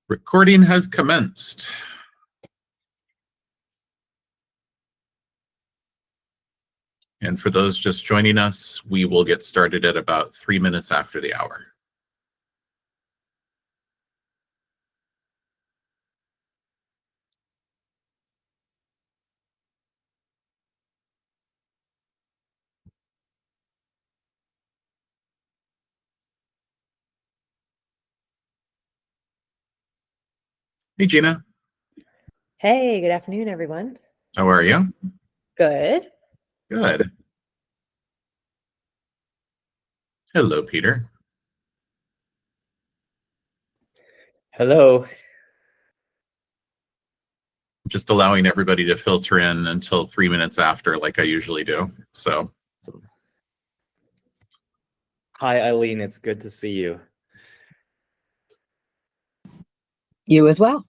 Recording has commenced. And for those just joining us, we will get started at about 3 minutes after the hour. Hey, Gina. Hey, good afternoon, everyone. How are you? Good. Good. Hello, Peter. Hello. Just allowing everybody to filter in until 3 minutes after, like I usually do. So, Hi, Eileen. It's good to see you. You as well.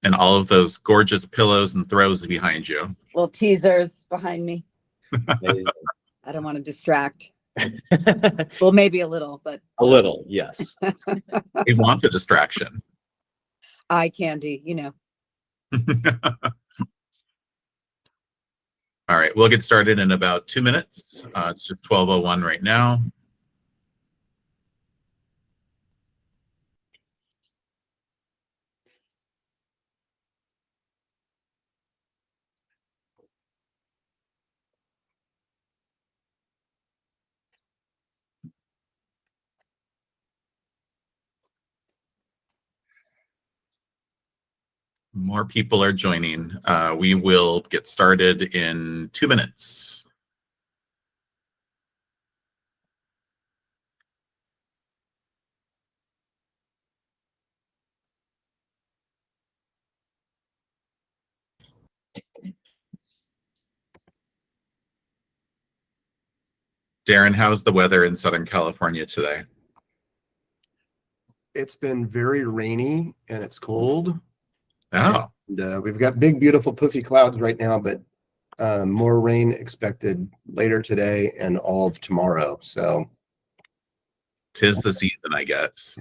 and all of those gorgeous pillows and throws behind you. Little teasers behind me. Amazing. I don't want to distract. Well, maybe a little, but A little, yes. We want the distraction. eye candy, you know. All right, we'll get started in about 2 minutes. It's just 12:01 right now. More people are joining. We will get started in 2 minutes. Darren, how's the weather in Southern California today? It's been very rainy and it's cold. Oh, And, we've got big, beautiful, poofy clouds right now, but more rain expected later today and all of tomorrow. So 'tis the season, I guess.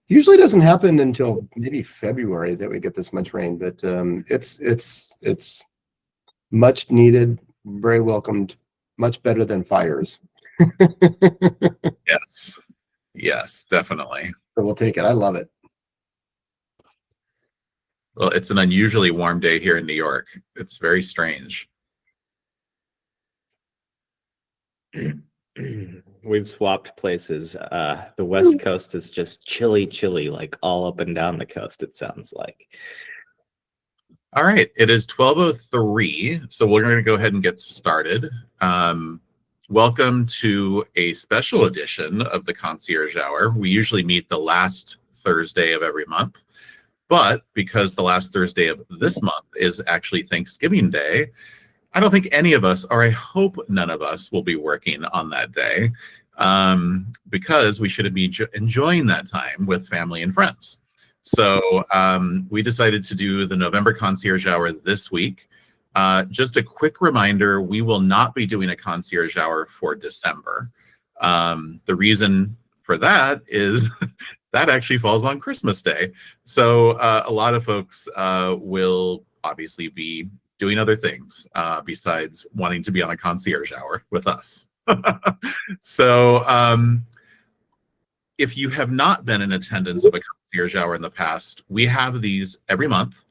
usually doesn't happen until maybe February that we get this much rain, but it's much needed, very welcomed, much better than fires. Yes, yes, definitely. So we'll take it. I love it. Well, it's an unusually warm day here in New York. It's very strange. We've swapped places. The West Coast is just chilly, like all up and down the coast, it sounds like. All right, it is 12:03, so we're going to go ahead and get started. Welcome to a special edition of the Concierge Hour. We usually meet the last Thursday of every month, but because the last Thursday of this month is actually Thanksgiving Day, I don't think any of us, or I hope none of us, will be working on that day, because we should be enjoying that time with family and friends. So we decided to do the November Concierge Hour this week. Just a quick reminder, we will not be doing a Concierge Hour for December. The reason for that is that actually falls on Christmas Day. So a lot of folks will obviously be doing other things besides wanting to be on a Concierge Hour with us. So if you have not been in attendance of a Concierge Hour in the past, we have these every month.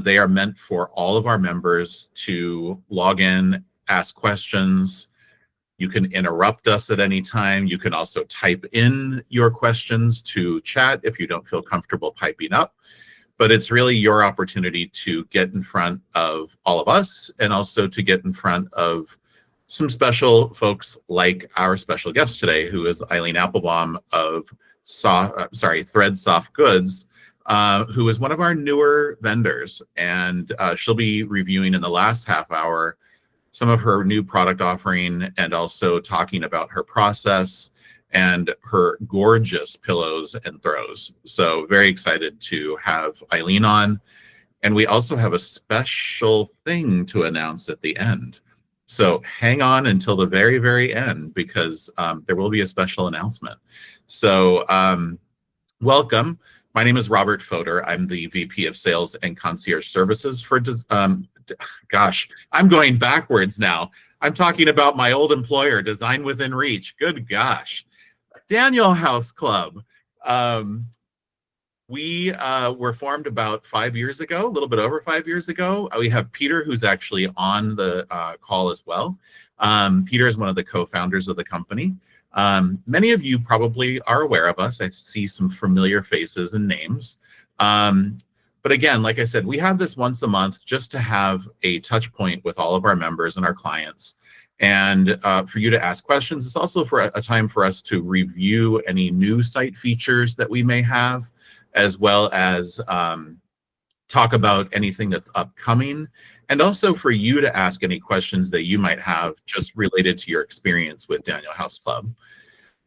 They are meant for all of our members to log in, ask questions. You can interrupt us at any time. You can also type in your questions to chat if you don't feel comfortable piping up. But it's really your opportunity to get in front of all of us and also to get in front of some special folks like our special guest today, who is Eileen Applebaum of Thread Soft Goods, who is one of our newer vendors. And she'll be reviewing in the last half hour some of her new product offering and also talking about her process and her gorgeous pillows and throws. So very excited to have Eileen on. And we also have a special thing to announce at the end. So hang on until the very, very end, because there will be a special announcement. So welcome. My name is Robert Fodor. I'm the VP of Sales and Concierge Services for, gosh, I'm going backwards now. I'm talking about my old employer, Design Within Reach. Good gosh. Daniel House Club. We were formed about 5 years ago, a little bit over 5 years ago. We have Peter, who's actually on the call as well. Peter is one of the co-founders of the company. Many of you probably are aware of us. I see some familiar faces and names. But again, like I said, we have this once a month just to have a touch point with all of our members and our clients. And for you to ask questions. It's also for a time for us to review any new site features that we may have, as well as talk about anything that's upcoming, and also for you to ask any questions that you might have just related to your experience with Daniel House Club.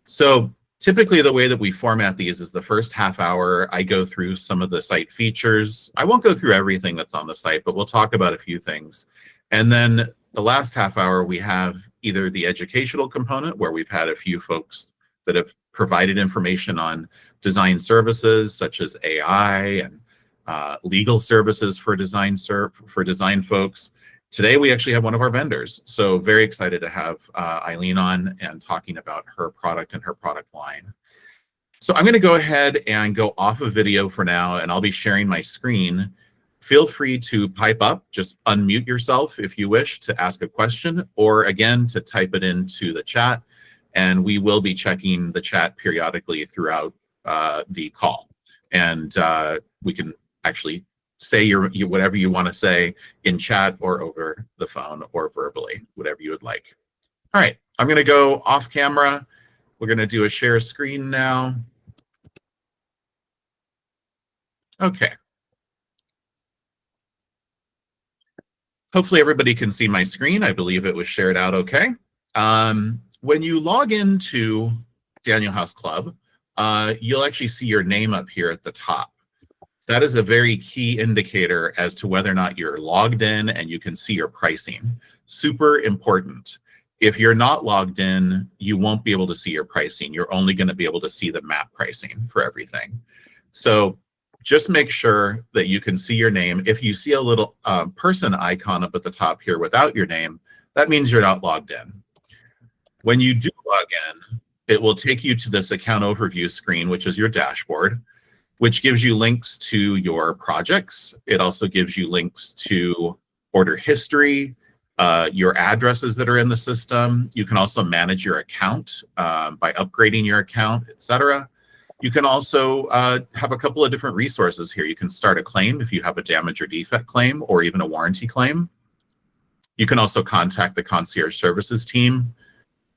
So typically the way that we format these is the first half hour, I go through some of the site features. I won't go through everything that's on the site, but we'll talk about a few things. And then the last half hour, we have either the educational component, where we've had a few folks that have provided information on design services such as AI and legal services for design folks. Today we actually have one of our vendors, so very excited to have Eileen on and talking about her product and her product line. So I'm going to go ahead and go off of video for now, and I'll be sharing my screen. Feel free to pipe up, just unmute yourself if you wish to ask a question, or again to type it into the chat, and we will be checking the chat periodically throughout the call, and we can actually say your whatever you want to say in chat or over the phone or verbally, whatever you would like. All right, I'm going to go off camera. We're going to do a share screen now. Okay. Hopefully everybody can see my screen. I believe it was shared out okay. When you log into Daniel House Club, you'll actually see your name up here at the top. That is a very key indicator as to whether or not you're logged in and you can see your pricing. Super important. If you're not logged in, you won't be able to see your pricing. You're only going to be able to see the map pricing for everything. So just make sure that you can see your name. If you see a little person icon up at the top here without your name, that means you're not logged in. When you do log in, it will take you to this account overview screen, which is your dashboard, which gives you links to your projects. It also gives you links to order history, your addresses that are in the system. You can also manage your account by upgrading your account, etc. You can also have a couple of different resources here. You can start a claim if you have a damage or defect claim, or even a warranty claim. You can also contact the concierge services team.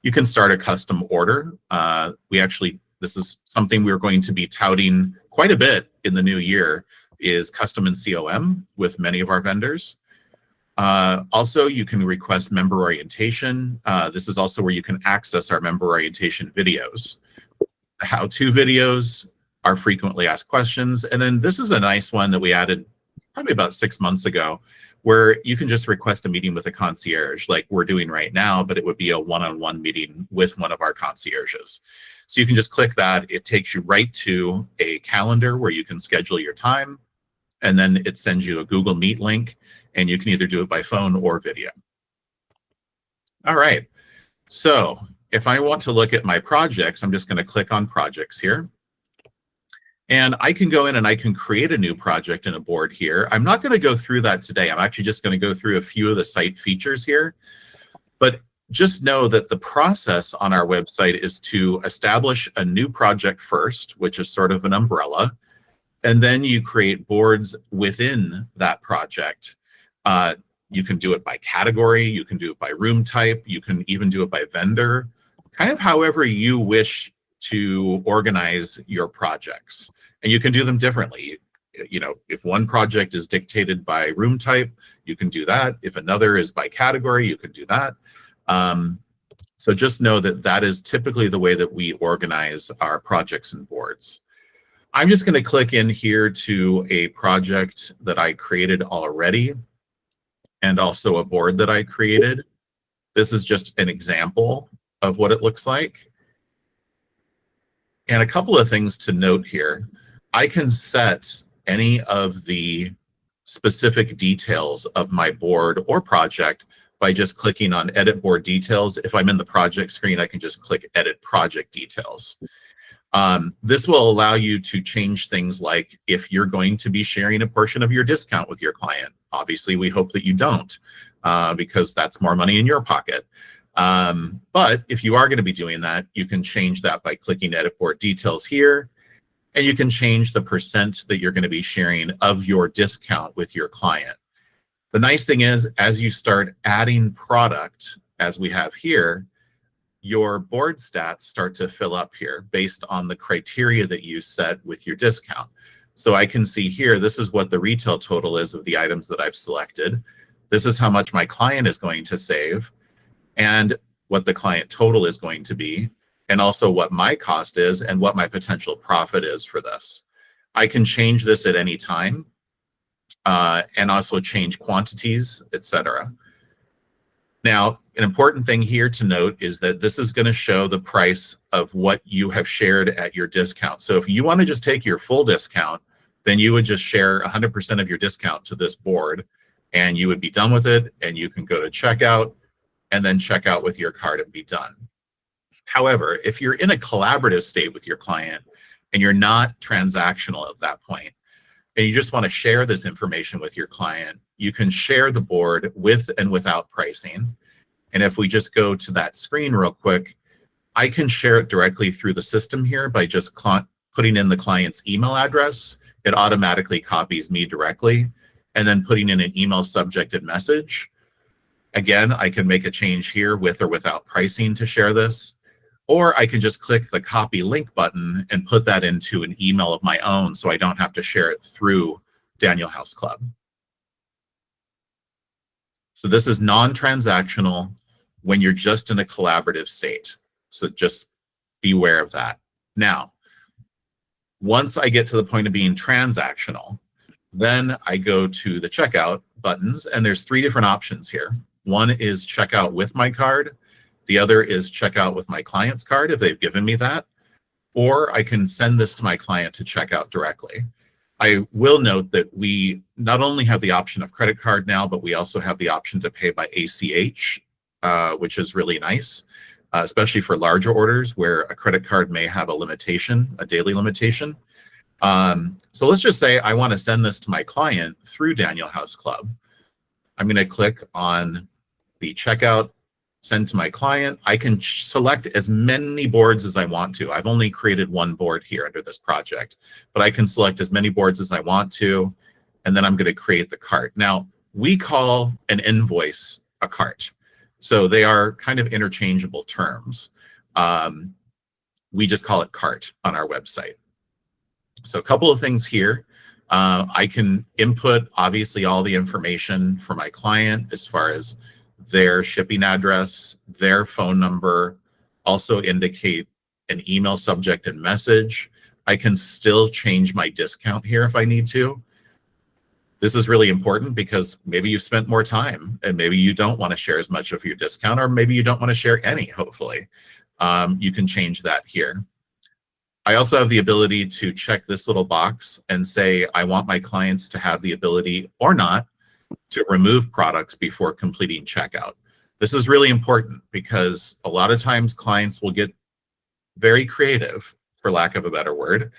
You can start a custom order. This is something we're going to be touting quite a bit in the new year, is custom and COM with many of our vendors. Also, you can request member orientation. This is also where you can access our member orientation videos. The how-to videos, our frequently asked questions, and then this is a nice one that we added probably about 6 months ago, where you can just request a meeting with a concierge like we're doing right now, but it would be a one-on-one meeting with one of our concierges. So you can just click that. It takes you right to a calendar where you can schedule your time, and then it sends you a Google Meet link, and you can either do it by phone or video. All right, so if I want to look at my projects, I'm just going to click on projects here. And I can go in and I can create a new project in a board here. I'm not going to go through that today. I'm actually just going to go through a few of the site features here. But just know that the process on our website is to establish a new project first, which is sort of an umbrella. And then you create boards within that project. You can do it by category. You can do it by room type. You can even do it by vendor, kind of however you wish to organize your projects. And you can do them differently. You know, if one project is dictated by room type, you can do that. If another is by category, you can do that. So just know that that is typically the way that we organize our projects and boards. I'm just going to click in here to a project that I created already, and also a board that I created. This is just an example of what it looks like. And a couple of things to note here. I can set any of the specific details of my board or project by just clicking on Edit Board Details. If I'm in the project screen, I can just click Edit Project Details. This will allow you to change things like if you're going to be sharing a portion of your discount with your client. Obviously, we hope that you don't, because that's more money in your pocket. But if you are going to be doing that, you can change that by clicking Edit Board Details here, and you can change the percent that you're going to be sharing of your discount with your client. The nice thing is, as you start adding product, as we have here, your board stats start to fill up here based on the criteria that you set with your discount. So I can see here, this is what the retail total is of the items that I've selected. This is how much my client is going to save, and what the client total is going to be, and also what my cost is and what my potential profit is for this. I can change this at any time, and also change quantities, etc. Now, an important thing here to note is that this is going to show the price of what you have shared at your discount. So if you want to just take your full discount, then you would just share 100% of your discount to this board, and you would be done with it, and you can go to checkout and then check out with your card and be done. However, if you're in a collaborative state with your client and you're not transactional at that point, and you just want to share this information with your client, you can share the board with and without pricing. And if we just go to that screen real quick, I can share it directly through the system here by just putting in the client's email address. It automatically copies me directly, and then putting in an email subject and message. Again, I can make a change here with or without pricing to share this, or I can just click the copy link button and put that into an email of my own so I don't have to share it through Daniel House Club. So this is non-transactional when you're just in a collaborative state. So just beware of that. Now, once I get to the point of being transactional, then I go to the checkout buttons, and there's 3 different options here. One is checkout with my card. The other is checkout with my client's card if they've given me that, or I can send this to my client to check out directly. I will note that we not only have the option of credit card now, but we also have the option to pay by ACH, which is really nice, especially for larger orders where a credit card may have a limitation, a daily limitation. So let's just say I want to send this to my client through Daniel House Club. I'm going to click on the checkout, send to my client. I can select as many boards as I want to. I've only created 1 board here under this project, but I can select as many boards as I want to, and then I'm going to create the cart. Now, we call an invoice a cart, so they are kind of interchangeable terms. We just call it cart on our website. So a couple of things here. I can input, obviously, all the information for my client as far as their shipping address, their phone number, also indicate an email subject and message. I can still change my discount here if I need to. This is really important because maybe you've spent more time and maybe you don't want to share as much of your discount, or maybe you don't want to share any, hopefully. You can change that here. I also have the ability to check this little box and say, I want my clients to have the ability or not to remove products before completing checkout. This is really important because a lot of times clients will get very creative, for lack of a better word,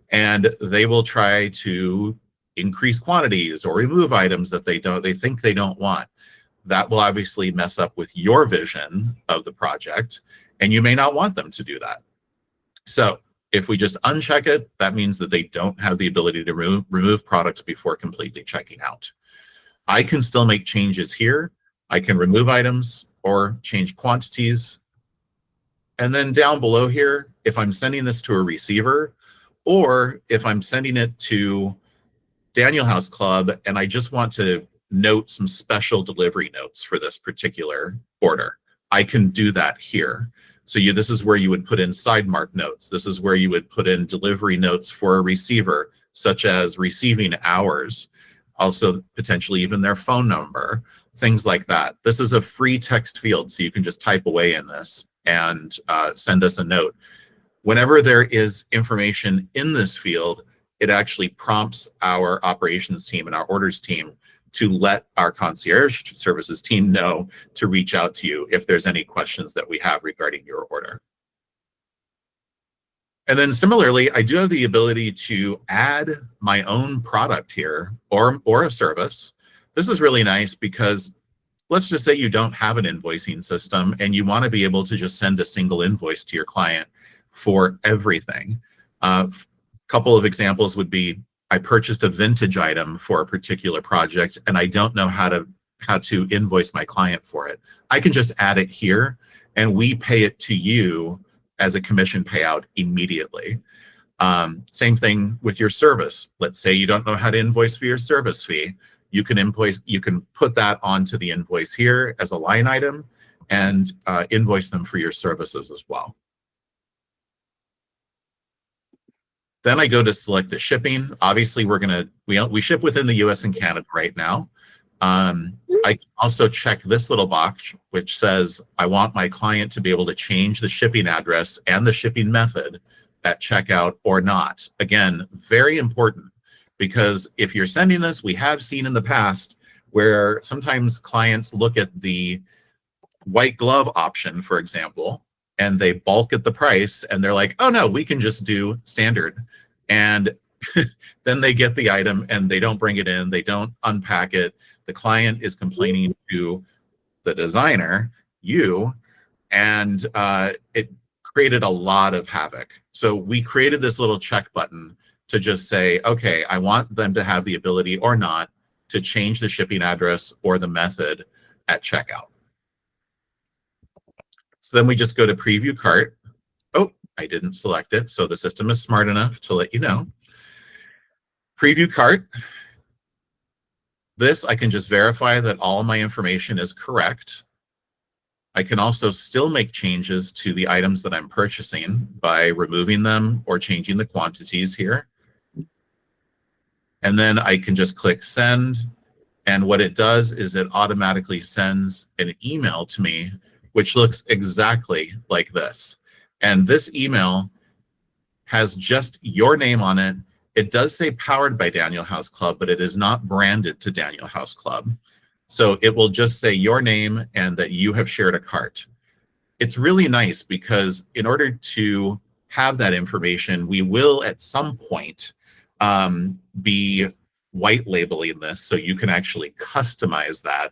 and they will try to increase quantities or remove items that they think they don't want. That will obviously mess up with your vision of the project, and you may not want them to do that. So if we just uncheck it, that means that they don't have the ability to remove products before completely checking out. I can still make changes here. I can remove items or change quantities. And then down below here, if I'm sending this to a receiver, or if I'm sending it to Daniel House Club and I just want to note some special delivery notes for this particular order, I can do that here. So this is where you would put in side mark notes. This is where you would put in delivery notes for a receiver, such as receiving hours, also potentially even their phone number, things like that. This is a free text field, so you can just type away in this and send us a note. Whenever there is information in this field, it actually prompts our operations team and our orders team to let our concierge services team know to reach out to you if there's any questions that we have regarding your order. And then similarly, I do have the ability to add my own product here or a service. This is really nice because let's just say you don't have an invoicing system and you want to be able to just send a single invoice to your client for everything. Couple of examples would be, I purchased a vintage item for a particular project and I don't know how to invoice my client for it. I can just add it here and we pay it to you as a commission payout immediately. Same thing with your service. Let's say you don't know how to invoice for your service fee. You can put that onto the invoice here as a line item and invoice them for your services as well. Then I go to select the shipping. Obviously, we ship within the US and Canada right now. I can also check this little box, which says I want my client to be able to change the shipping address and the shipping method at checkout or not. Again, very important, because if you're sending this, we have seen in the past where sometimes clients look at the white glove option, for example, and they balk at the price and they're like, oh no, we can just do standard. And then they get the item and they don't bring it in, they don't unpack it. The client is complaining to the designer, you, and it created a lot of havoc. So we created this little check button to just say, okay, I want them to have the ability or not to change the shipping address or the method at checkout. So then we just go to preview cart. Oh, I didn't select it. So the system is smart enough to let you know. Preview cart. This, I can just verify that all my information is correct. I can also still make changes to the items that I'm purchasing by removing them or changing the quantities here. And then I can just click send. And what it does is it automatically sends an email to me, which looks exactly like this. And this email has just your name on it. It does say powered by Daniel House Club, but it is not branded to Daniel House Club. So it will just say your name and that you have shared a cart. It's really nice because in order to have that information, we will at some point be white labeling this so you can actually customize that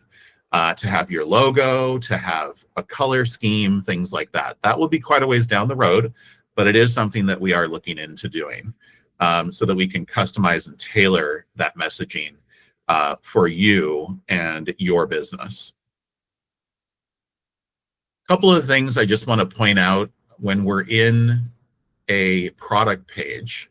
to have your logo, to have a color scheme, things like that. That will be quite a ways down the road, but it is something that we are looking into doing so that we can customize and tailor that messaging for you and your business. A couple of things I just want to point out when we're in a product page.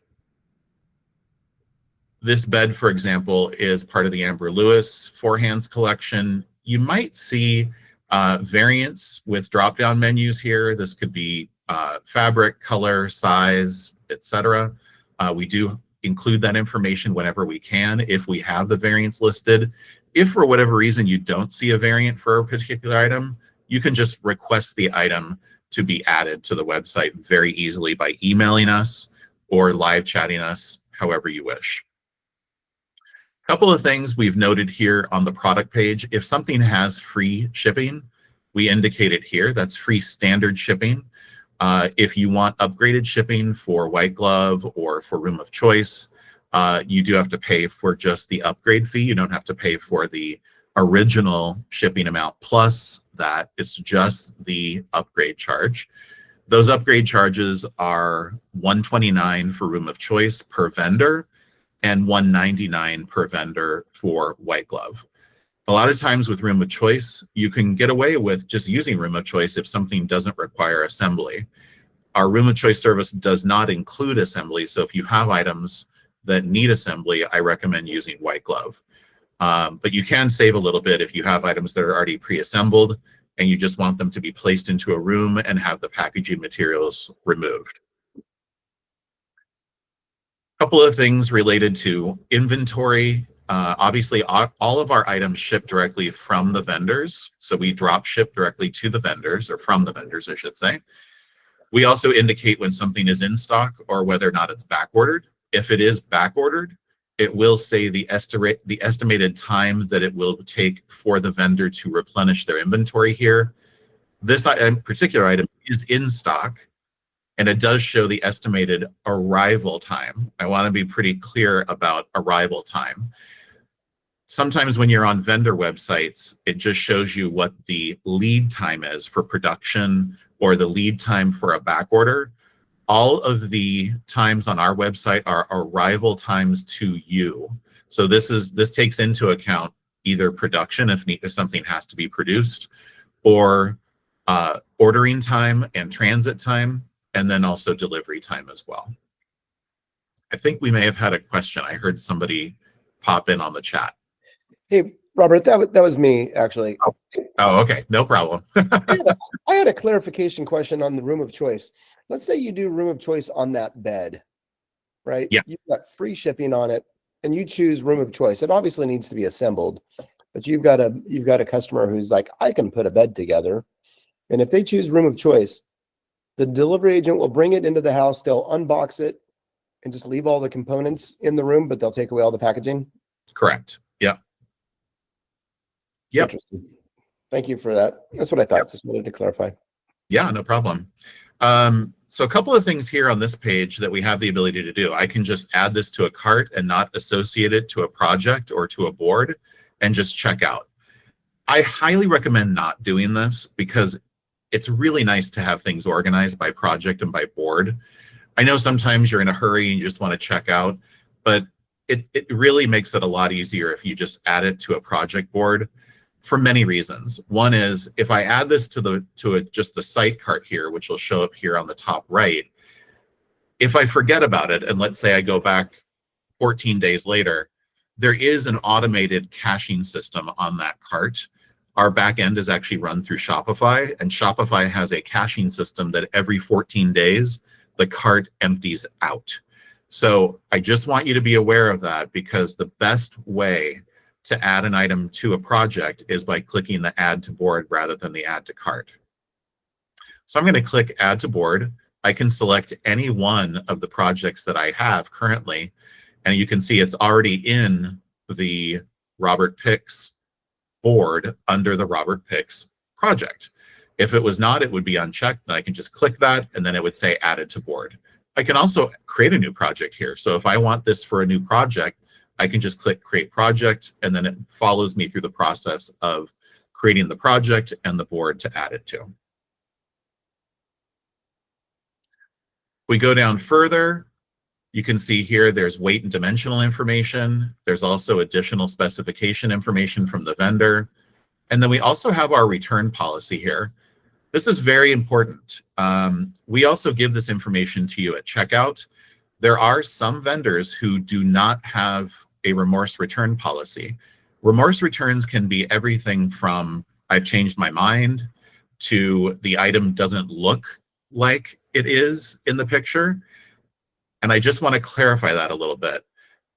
This bed, for example, is part of the Amber Lewis Four Hands collection. You might see variants with drop-down menus here. This could be fabric, color, size, etc. We do include that information whenever we can if we have the variants listed. If for whatever reason you don't see a variant for a particular item, you can just request the item to be added to the website very easily by emailing us or live chatting us, however you wish. A couple of things we've noted here on the product page. If something has free shipping, we indicate it here. That's free standard shipping. If you want upgraded shipping for white glove or for room of choice, you do have to pay for just the upgrade fee. You don't have to pay for the original shipping amount plus that. It's just the upgrade charge. Those upgrade charges are $129 for room of choice per vendor and $199 per vendor for white glove. A lot of times with room of choice, you can get away with just using room of choice if something doesn't require assembly. Our room of choice service does not include assembly, so if you have items that need assembly, I recommend using white glove. But you can save a little bit if you have items that are already pre-assembled and you just want them to be placed into a room and have the packaging materials removed. A couple of things related to inventory. Obviously, all of our items ship directly from the vendors. So we drop ship directly to the vendors, or from the vendors, I should say. We also indicate when something is in stock or whether or not it's back ordered. If it is back ordered, it will say the estimated time that it will take for the vendor to replenish their inventory here. This particular item is in stock, and it does show the estimated arrival time. I want to be pretty clear about arrival time. Sometimes when you're on vendor websites, it just shows you what the lead time is for production or the lead time for a back order. All of the times on our website are arrival times to you. So this takes into account either production if something has to be produced, or ordering time and transit time, and then also delivery time as well. I think we may have had a question. I heard somebody pop in on the chat. Hey, Robert, that was me, actually. Oh, okay. No problem. I had a clarification question on the room of choice. Let's say you do room of choice on that bed, right? Yeah. You've got free shipping on it, and you choose room of choice. It obviously needs to be assembled, but you've got a customer who's like, I can put a bed together. And if they choose room of choice, the delivery agent will bring it into the house. They'll unbox it and just leave all the components in the room, but they'll take away all the packaging. Correct. Yeah. Yep. Interesting. Thank you for that. That's what I thought. Yep. Just wanted to clarify. Yeah, no problem. So a couple of things here on this page that we have the ability to do. I can just add this to a cart and not associate it to a project or to a board and just check out. I highly recommend not doing this because it's really nice to have things organized by project and by board. I know sometimes you're in a hurry and you just want to check out, but it really makes it a lot easier if you just add it to a project board for many reasons. One is if I add this to just the site cart here, which will show up here on the top right, if I forget about it, and let's say I go back 14 days later, there is an automated caching system on that cart. Our back end is actually run through Shopify, and Shopify has a caching system that every 14 days, the cart empties out. So I just want you to be aware of that, because the best way to add an item to a project is by clicking the add to board rather than the add to cart. So I'm going to click add to board. I can select any one of the projects that I have currently, and you can see it's already in the Robert Picks board under the Robert Picks project. If it was not, it would be unchecked, and I can just click that, and then it would say added to board. I can also create a new project here. So if I want this for a new project, I can just click create project, and then it follows me through the process of creating the project and the board to add it to. We go down further, you can see here there's weight and dimensional information. There's also additional specification information from the vendor. And then we also have our return policy here. This is very important. We also give this information to you at checkout. There are some vendors who do not have a remorse return policy. Remorse returns can be everything from I've changed my mind to the item doesn't look like it is in the picture. And I just want to clarify that a little bit.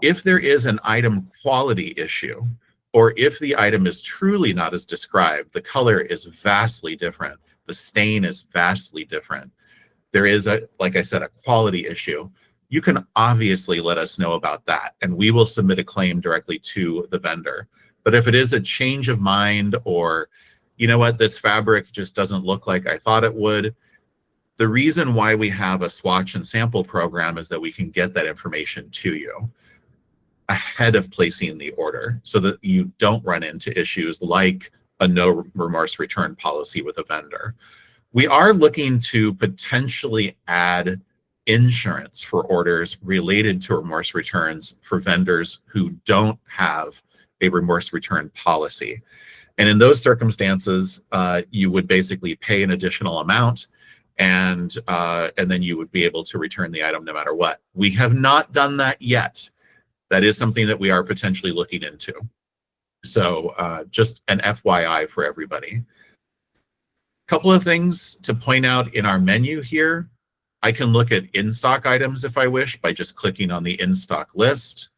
If there is an item quality issue, or if the item is truly not as described, the color is vastly different, the stain is vastly different, there is, like I said, a quality issue, you can obviously let us know about that, and we will submit a claim directly to the vendor. But if it is a change of mind, or, you know what, this fabric just doesn't look like I thought it would, the reason why we have a swatch and sample program is that we can get that information to you ahead of placing the order, so that you don't run into issues like a no remorse return policy with a vendor. We are looking to potentially add insurance for orders related to remorse returns for vendors who don't have a remorse return policy. And in those circumstances, you would basically pay an additional amount, and then you would be able to return the item no matter what. We have not done that yet. That is something that we are potentially looking into. So just an FYI for everybody. Couple of things to point out in our menu here. I can look at in-stock items if I wish by just clicking on the in-stock list.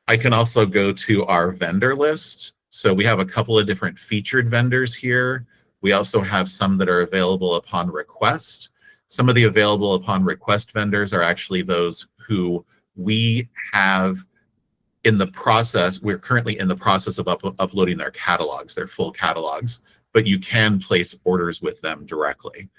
I can also go to our vendor list. So we have a couple of different featured vendors here. We also have some that are available upon request. Some of the available upon request vendors are actually those who we have in the process. We're currently in the process of uploading their catalogs, their full catalogs, but you can place orders with them directly.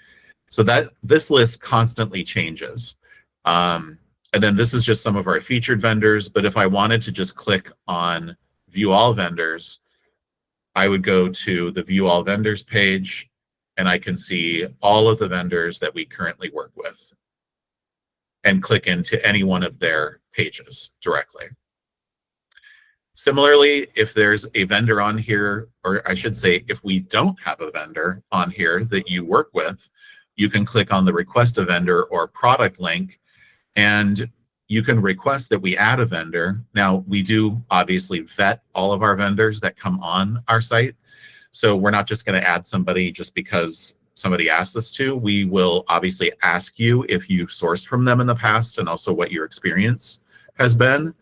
So that this list constantly changes. And then this is just some of our featured vendors, but if I wanted to just click on view all vendors, I would go to the view all vendors page, and I can see all of the vendors that we currently work with and click into any one of their pages directly. Similarly, if there's a vendor on here, or I should say, if we don't have a vendor on here that you work with, you can click on the request a vendor or product link, and you can request that we add a vendor. Now, we do obviously vet all of our vendors that come on our site. So we're not just going to add somebody just because somebody asked us to. We will obviously ask you if you've sourced from them in the past and also what your experience has been.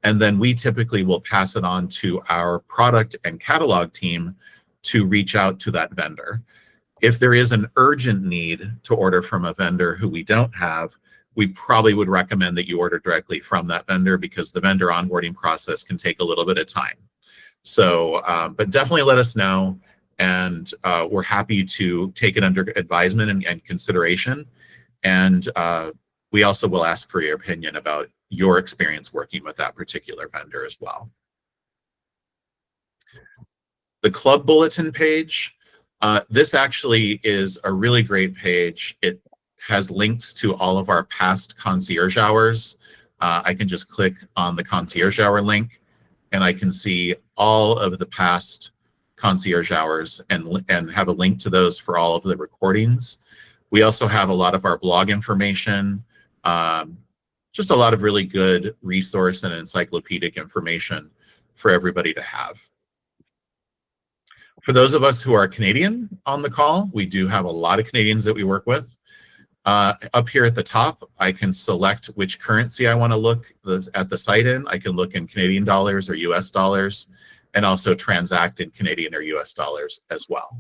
And then we typically will pass it on to our product and catalog team to reach out to that vendor. If there is an urgent need to order from a vendor who we don't have, we probably would recommend that you order directly from that vendor, because the vendor onboarding process can take a little bit of time. So, but definitely let us know, and we're happy to take it under advisement and consideration. And we also will ask for your opinion about your experience working with that particular vendor as well. The club bulletin page, this actually is a really great page. It has links to all of our past concierge hours. I can just click on the concierge hour link, and I can see all of the past concierge hours and have a link to those for all of the recordings. We also have a lot of our blog information, just a lot of really good resource and encyclopedic information for everybody to have. For those of us who are Canadian on the call, we do have a lot of Canadians that we work with. Up here at the top, I can select which currency I want to look at the site in. I can look in Canadian dollars or US dollars, and also transact in Canadian or US dollars as well.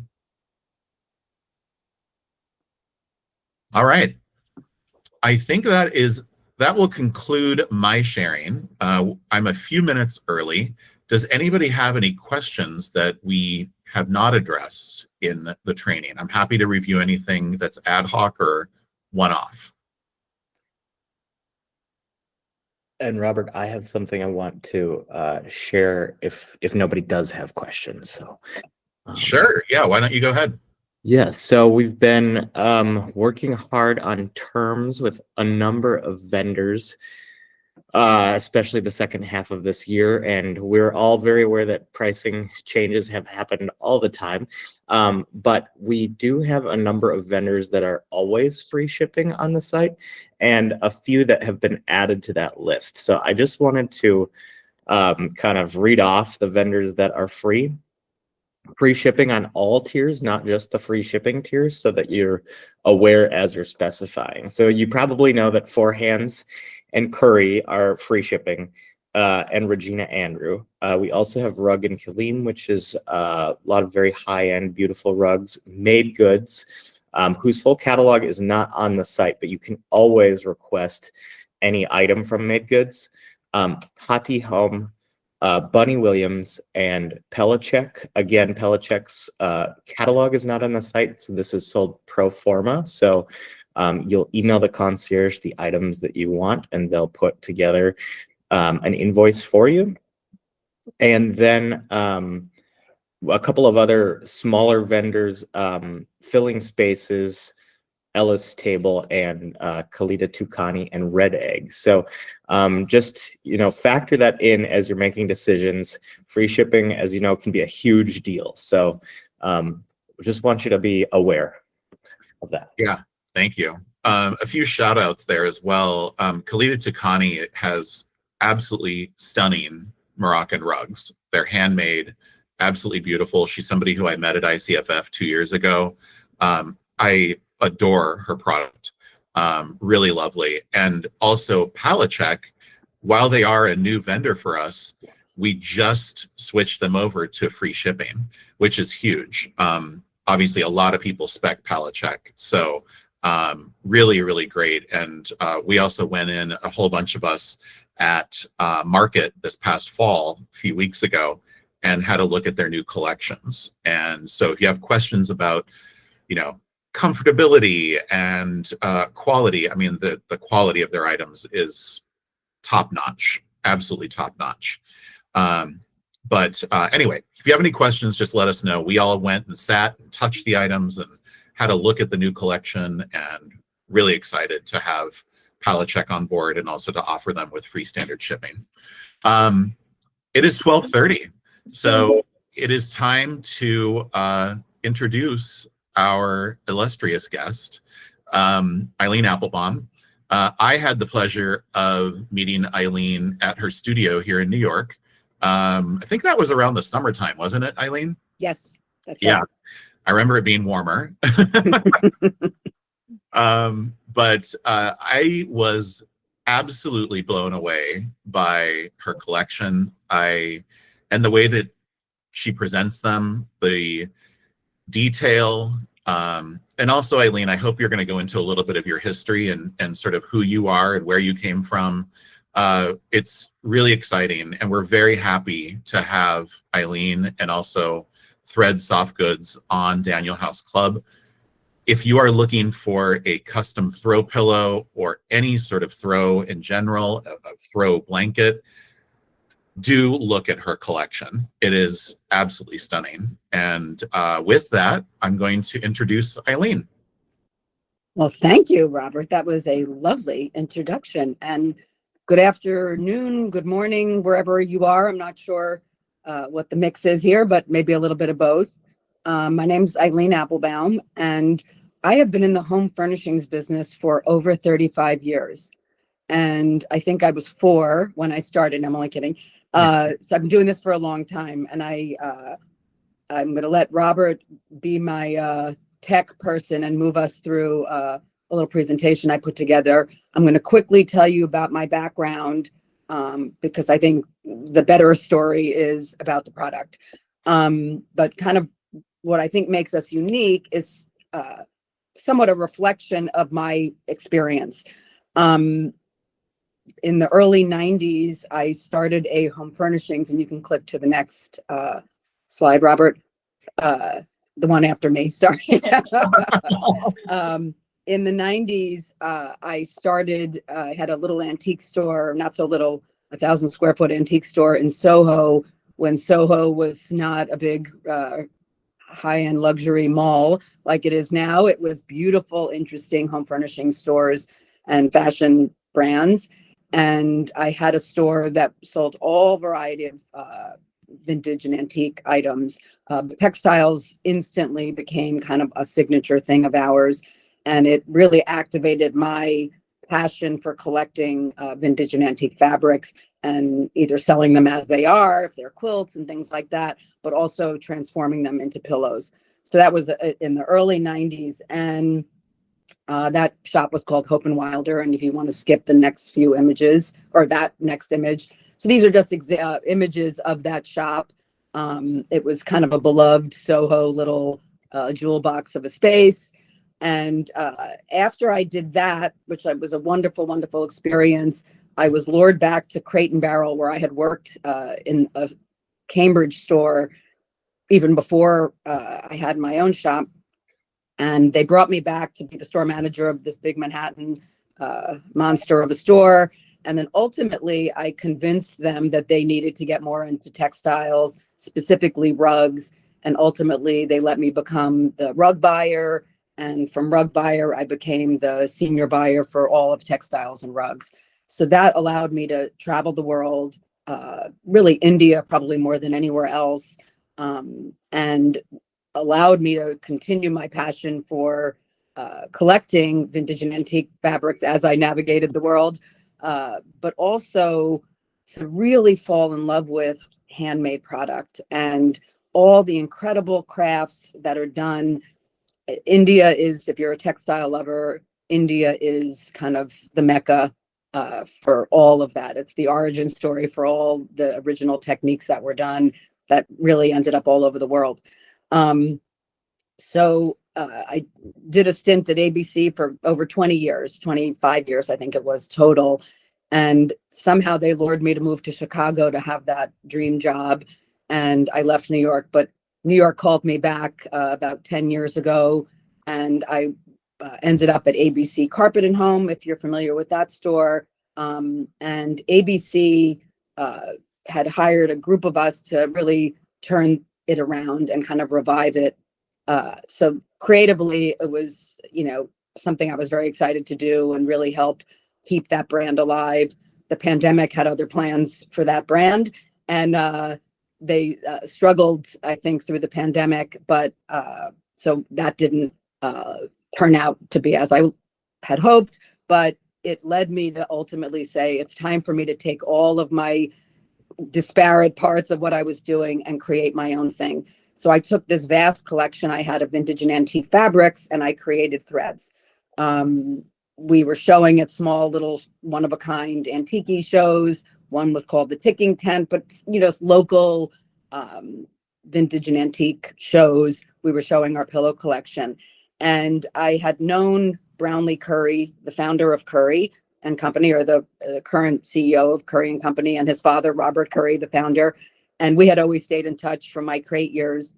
All right. I think that will conclude my sharing. I'm a few minutes early. Does anybody have any questions that we have not addressed in the training? I'm happy to review anything that's ad hoc or one-off. And Robert, I have something I want to share if nobody does have questions. So Sure. Yeah. Why don't you go ahead? yeah, so we've been working hard on terms with a number of vendors, especially the second half of this year. And we're all very aware that pricing changes have happened all the time. But we do have a number of vendors that are always free shipping on the site, and a few that have been added to that list. So I just wanted to kind of read off the vendors that are free shipping on all tiers, not just the free shipping tiers, so that you're aware as you're specifying. So you probably know that Four Hands and Curry are free shipping, and Regina Andrew. We also have Rug and Kalim, which is a lot of very high-end, beautiful rugs. Made Goods, whose full catalog is not on the site, but you can always request any item from Made Goods. Hati Home, Bunny Williams, and Pelachek. Again, Pelachek's catalog is not on the site, so this is sold pro forma. So you'll email the concierge the items that you want, and they'll put together an invoice for you. And then a couple of other smaller vendors, Filling Spaces, Ellis Table, and Kalita Tukani and Red Egg. So just, factor that in as you're making decisions. Free shipping, as you know, can be a huge deal. So just want you to be aware of that. Yeah, thank you. A few shout outs there as well. Kalita Tukani has absolutely stunning Moroccan rugs. They're handmade, absolutely beautiful. She's somebody who I met at ICFF 2 years ago. I adore her product. Really lovely. And also Palachek, while they are a new vendor for us, we just switched them over to free shipping, which is huge. Obviously, a lot of people spec Palachek. So Really, really great. And we also went in, a whole bunch of us, at Market this past fall, a few weeks ago, and had a look at their new collections. And so if you have questions about, comfortability and quality, I mean, the quality of their items is top notch, absolutely top notch. But anyway, if you have any questions, just let us know. We all went and sat and touched the items and had a look at the new collection, and really excited to have PalletCheck on board and also to offer them with free standard shipping. It is 12:30, so it is time to introduce our illustrious guest, Eileen Applebaum. I had the pleasure of meeting Eileen at her studio here in New York. I think that was around the summertime, wasn't it, Eileen? Yes, that's Yeah, right. I remember it being warmer. But I was absolutely blown away by her collection. And the way that she presents them, the detail, and also, Eileen, I hope you're going to go into a little bit of your history and sort of who you are and where you came from. It's really exciting, and we're very happy to have Eileen and also Thread Soft Goods on Daniel House Club. If you are looking for a custom throw pillow or any sort of throw in general, a throw blanket, do look at her collection. It is absolutely stunning. And with that, I'm going to introduce Eileen. Well, thank you, Robert. That was a lovely introduction. And good afternoon, good morning, wherever you are. I'm not sure what the mix is here, but maybe a little bit of both. My name's Eileen Applebaum, and I have been in the home furnishings business for over 35 years. And I think I was 4 when I started. I'm only kidding. So I've been doing this for a long time, and I'm going to let Robert be my tech person and move us through a little presentation I put together. I'm going to quickly tell you about my background because I think the better story is about the product. But kind of what I think makes us unique is somewhat a reflection of my experience. In the early 90s, I started a home furnishings, and you can click to the next slide, Robert. The one after me, sorry. In the 90s, I started, I had a little antique store, not so little, 1,000 square foot antique store in Soho, when Soho was not a big high-end luxury mall like it is now. It was beautiful, interesting home furnishing stores and fashion brands. And I had a store that sold all variety of vintage and antique items. Textiles instantly became kind of a signature thing of ours. And it really activated my passion for collecting vintage and antique fabrics and either selling them as they are, if they're quilts and things like that, but also transforming them into pillows. So that was in the early 90s. And that shop was called Hope and Wilder. And if you want to skip the next few images, or that next image. So these are just images of that shop. It was kind of a beloved Soho little jewel box of a space. And after I did that, which was a wonderful, wonderful experience, I was lured back to Crate and Barrel, where I had worked in a Cambridge store even before I had my own shop. And they brought me back to be the store manager of this big Manhattan monster of a store. And then ultimately, I convinced them that they needed to get more into textiles, specifically rugs. And ultimately, they let me become the rug buyer. And from rug buyer, I became the senior buyer for all of textiles and rugs. So that allowed me to travel the world, really India, probably more than anywhere else, and allowed me to continue my passion for collecting vintage and antique fabrics as I navigated the world, but also to really fall in love with handmade product and all the incredible crafts that are done. India is, if you're a textile lover, India is kind of the Mecca for all of that. It's the origin story for all the original techniques that were done that really ended up all over the world. So I did a stint at ABC for over 20 years, 25 years, I think it was total. And somehow they lured me to move to Chicago to have that dream job. And I left New York, but New York called me back about 10 years ago. And I ended up at ABC Carpet and Home, if you're familiar with that store. And ABC had hired a group of us to really turn it around and kind of revive it. So creatively, it was, something I was very excited to do and really help keep that brand alive. The pandemic had other plans for that brand, and they struggled, I think, through the pandemic, but so that didn't turn out to be as I had hoped, but it led me to ultimately say, it's time for me to take all of my disparate parts of what I was doing and create my own thing. So I took this vast collection I had of vintage and antique fabrics, and I created threads. We were showing at small little one-of-a-kind antique shows. One was called the Ticking Tent, but local vintage and antique shows. We were showing our pillow collection. And I had known Brownlee Curry, the founder of Curry and Company, or the current CEO of Curry and Company, and his father, Robert Curry, the founder. And we had always stayed in touch from my crate years.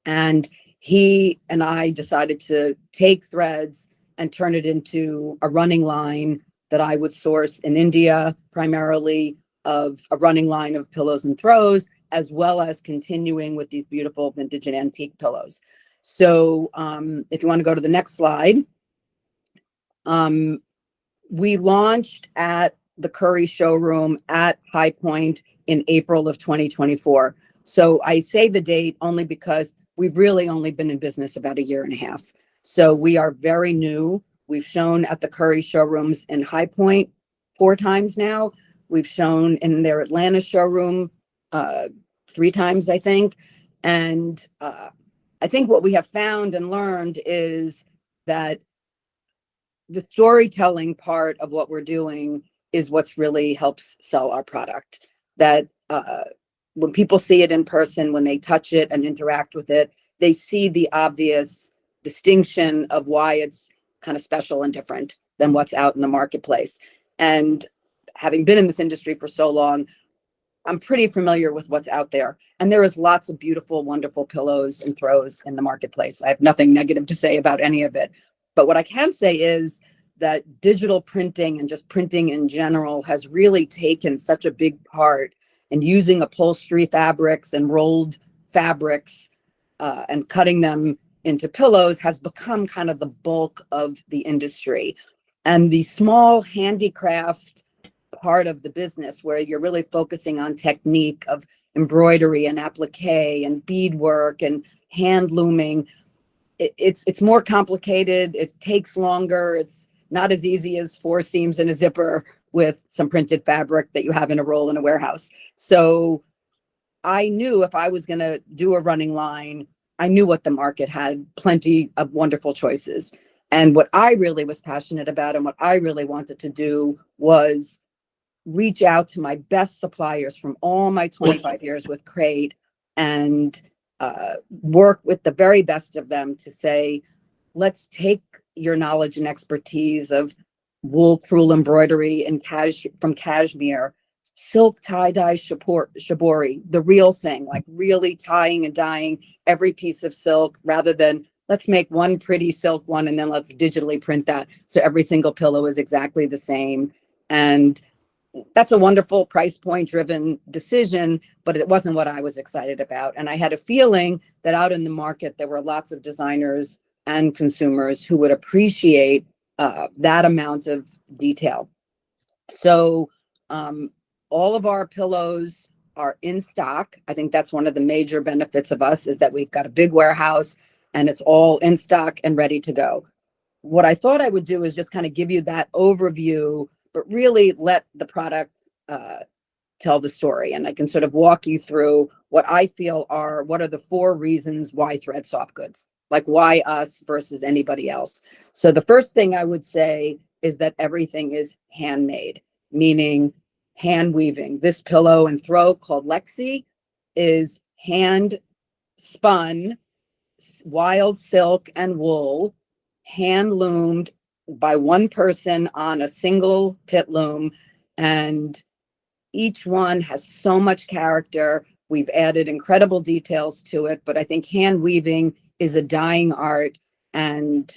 And he and I decided to take threads and turn it into a running line that I would source in India, primarily, of a running line of pillows and throws, as well as continuing with these beautiful vintage and antique pillows. So if you want to go to the next slide, we launched at the Curry showroom at High Point in April of 2024. So I say the date only because we've really only been in business about a year and a half. So we are very new. We've shown at the Curry showrooms in High Point 4 times now. We've shown in their Atlanta showroom 3 times, I think. And I think what we have found and learned is that the storytelling part of what we're doing is what's really helps sell our product. That when people see it in person, when they touch it and interact with it, they see the obvious distinction of why it's kind of special and different than what's out in the marketplace. And having been in this industry for so long, I'm pretty familiar with what's out there. And there is lots of beautiful, wonderful pillows and throws in the marketplace. I have nothing negative to say about any of it. But what I can say is that digital printing and just printing in general has really taken such a big part in using upholstery fabrics and rolled fabrics and cutting them into pillows has become kind of the bulk of the industry. And the small handicraft part of the business, where you're really focusing on technique of embroidery and applique and beadwork and hand looming, it's more complicated. It takes longer. It's not as easy as 4 seams and a zipper with some printed fabric that you have in a roll in a warehouse. So I knew if I was going to do a running line, I knew what the market had plenty of wonderful choices. And what I really was passionate about and what I really wanted to do was reach out to my best suppliers from all my 25 years with Crate and work with the very best of them to say, let's take your knowledge and expertise of wool crewel embroidery and from cashmere, silk tie-dye shibori, the real thing, like really tying and dyeing every piece of silk rather than let's make one pretty silk one and then let's digitally print that so every single pillow is exactly the same. And that's a wonderful price point driven decision, but it wasn't what I was excited about. And I had a feeling that out in the market, there were lots of designers and consumers who would appreciate that amount of detail. So all of our pillows are in stock. I think that's one of the major benefits of us is that we've got a big warehouse and it's all in stock and ready to go. What I thought I would do is just kind of give you that overview, but really let the product tell the story. And I can sort of walk you through what I feel what are the 4 reasons why thread soft goods, like why us versus anybody else. So the first thing I would say is that everything is handmade, meaning hand weaving. This pillow and throw called Lexi is hand spun wild silk and wool, hand loomed by one person on a single pit loom. And each one has so much character. We've added incredible details to it, but I think hand weaving is a dying art, and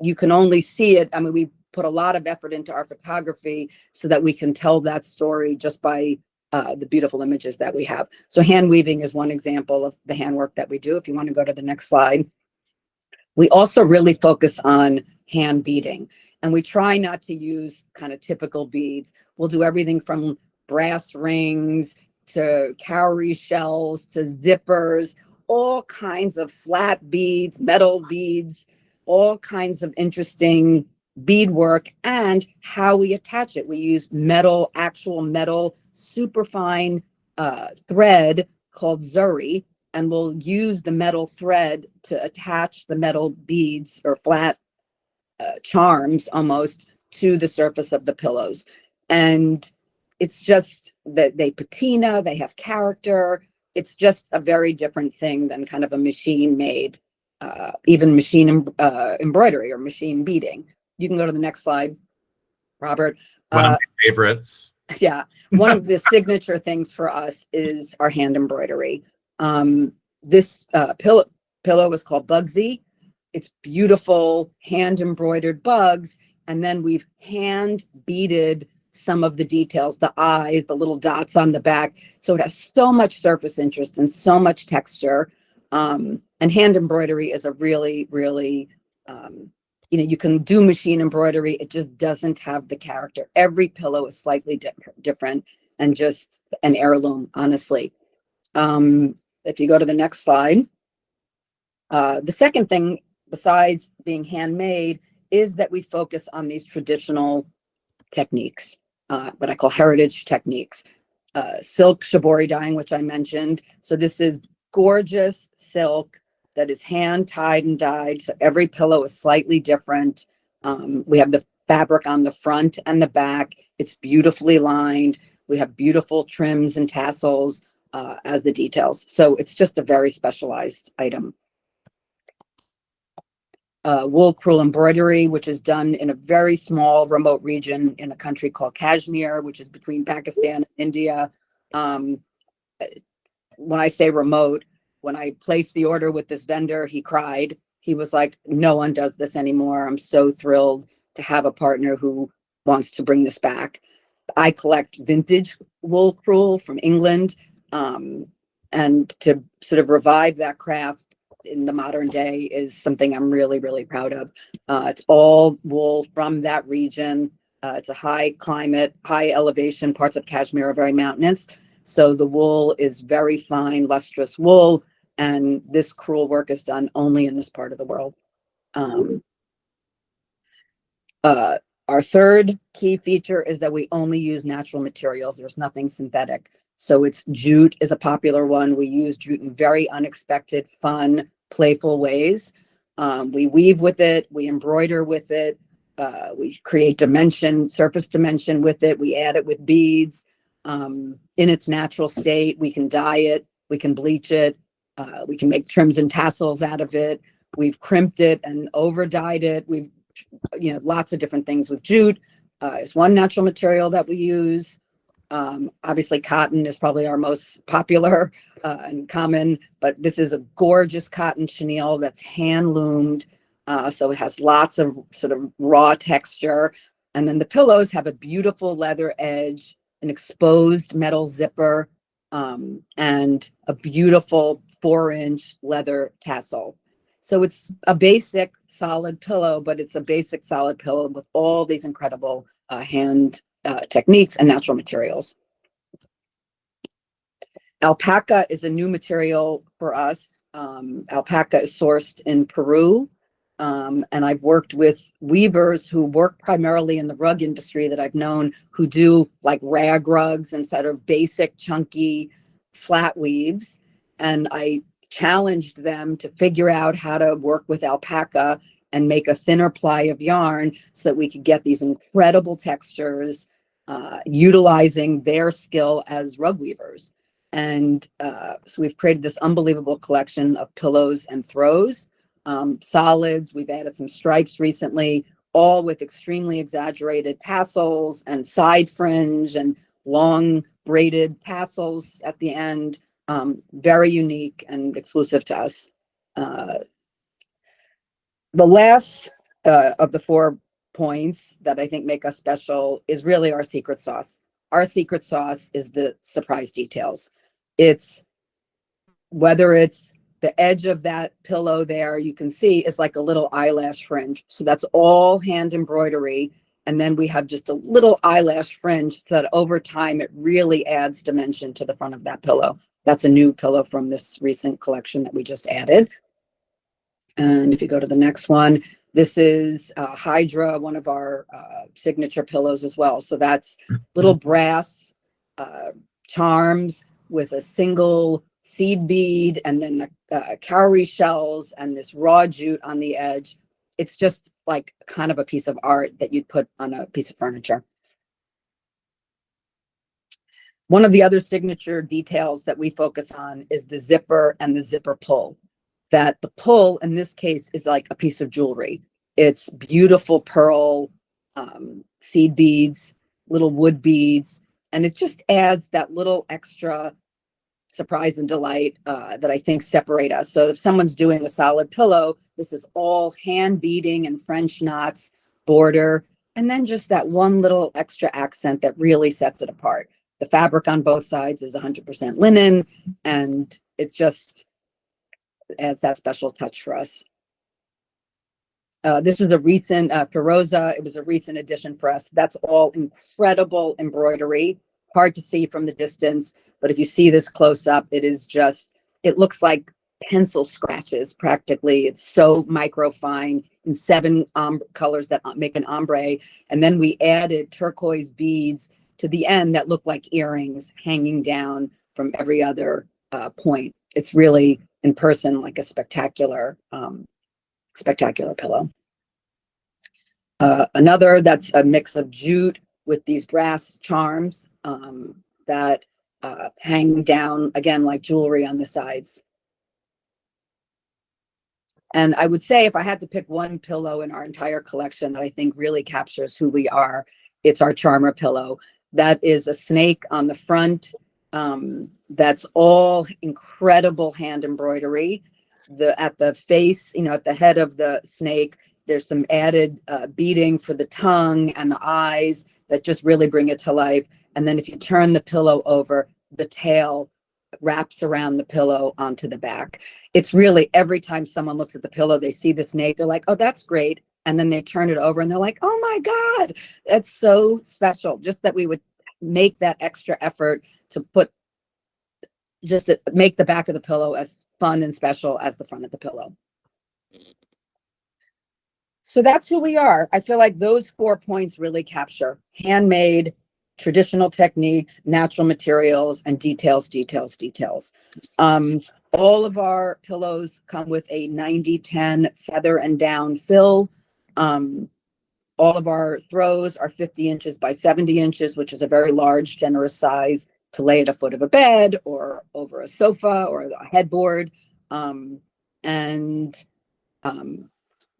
you can only see it. I mean, we put a lot of effort into our photography so that we can tell that story just by the beautiful images that we have. So hand weaving is one example of the handwork that we do. If you want to go to the next slide. We also really focus on hand beading, and we try not to use kind of typical beads. We'll do everything from brass rings to cowrie shells to zippers, all kinds of flat beads, metal beads, all kinds of interesting beadwork, and how we attach it. We use metal, actual metal, super fine thread called zuri, and we'll use the metal thread to attach the metal beads or flat charms almost to the surface of the pillows. And it's just that they patina, they have character. It's just a very different thing than kind of a machine made, even machine embroidery or machine beading. You can go to the next slide, Robert. One of my favorites. Yeah, one of the signature things for us is our hand embroidery. This pillow is called Bugsy. It's beautiful hand embroidered bugs, and then we've hand beaded some of the details, the eyes, the little dots on the back. So it has so much surface interest and so much texture. And hand embroidery is a really, really, you can do machine embroidery. It just doesn't have the character. Every pillow is slightly different and just an heirloom, honestly. If you go to the next slide, the second thing, besides being handmade, is that we focus on these traditional techniques, what I call heritage techniques. Silk shibori dyeing, which I mentioned. So this is gorgeous silk that is hand tied and dyed. So every pillow is slightly different. We have the fabric on the front and the back. It's beautifully lined. We have beautiful trims and tassels as the details. So it's just a very specialized item. Wool crewel embroidery, which is done in a very small remote region in a country called Kashmir, which is between Pakistan and India. When I say remote, when I placed the order with this vendor, he cried. He was like, no one does this anymore. I'm so thrilled to have a partner who wants to bring this back. I collect vintage wool crewel from England, and to sort of revive that craft in the modern day is something I'm really, really proud of. It's all wool from that region. It's a high climate, high elevation. Parts of Kashmir are very mountainous. So the wool is very fine, lustrous wool. And this crewel work is done only in this part of the world. Our third key feature is that we only use natural materials. There's nothing synthetic. So it's jute is a popular one. We use jute in very unexpected, fun, playful ways. We weave with it, we embroider with it, we create dimension, surface dimension with it, we add it with beads. In its natural state, we can dye it, we can bleach it, we can make trims and tassels out of it. We've crimped it and over dyed it. We've, lots of different things with jute. Is one natural material that we use. Obviously cotton is probably our most popular and common, but this is a gorgeous cotton chenille that's hand loomed. So it has lots of sort of raw texture. And then the pillows have a beautiful leather edge, an exposed metal zipper, and a beautiful 4-inch leather tassel. So it's a basic solid pillow, but it's a basic solid pillow with all these incredible hand techniques and natural materials. Alpaca is a new material for us. Alpaca is sourced in Peru. And I've worked with weavers who work primarily in the rug industry that I've known, who do like rag rugs and sort of basic chunky flat weaves. And I challenged them to figure out how to work with alpaca and make a thinner ply of yarn so that we could get these incredible textures, utilizing their skill as rug weavers. And so we've created this unbelievable collection of pillows and throws, solids. We've added some stripes recently, all with extremely exaggerated tassels and side fringe and long braided tassels at the end. Very unique and exclusive to us. The last of the 4 points that I think make us special is really our secret sauce. Our secret sauce is the surprise details. It's whether it's the edge of that pillow there, you can see is like a little eyelash fringe. So that's all hand embroidery. And then we have just a little eyelash fringe so that over time, it really adds dimension to the front of that pillow. That's a new pillow from this recent collection that we just added. And if you go to the next one, this is Hydra, one of our signature pillows as well. So that's little brass charms with a single seed bead and then the cowrie shells and this raw jute on the edge. It's just like kind of a piece of art that you'd put on a piece of furniture. One of the other signature details that we focus on is the zipper and the zipper pull. That the pull in this case is like a piece of jewelry. It's beautiful pearl seed beads, little wood beads, and it just adds that little extra surprise and delight that I think separate us. So if someone's doing a solid pillow, this is all hand beading and French knots, border, and then just that one little extra accent that really sets it apart. The fabric on both sides is 100% linen, and it just adds that special touch for us. This was a recent Perosa. It was a recent addition for us. That's all incredible embroidery. Hard to see from the distance, but if you see this close up, it is just, it looks like pencil scratches practically. It's so micro fine in 7 colors that make an ombre. And then we added turquoise beads to the end that look like earrings hanging down from every other point. It's really in person like a spectacular pillow. Another that's a mix of jute with these brass charms that hang down again like jewelry on the sides. And I would say if I had to pick one pillow in our entire collection that I think really captures who we are, it's our charmer pillow. That is a snake on the front. That's all incredible hand embroidery. At the face, at the head of the snake, there's some added beading for the tongue and the eyes that just really bring it to life. And then if you turn the pillow over, the tail wraps around the pillow onto the back. It's really every time someone looks at the pillow, they see the snake, they're like, oh, that's great. And then they turn it over and they're like, oh my God, that's so special. Just that we would make that extra effort to make the back of the pillow as fun and special as the front of the pillow. So that's who we are. I feel like those 4 points really capture handmade, traditional techniques, natural materials, and details. All of our pillows come with a 90-10 feather and down fill. All of our throws are 50 inches by 70 inches, which is a very large, generous size to lay at a foot of a bed or over a sofa or a headboard.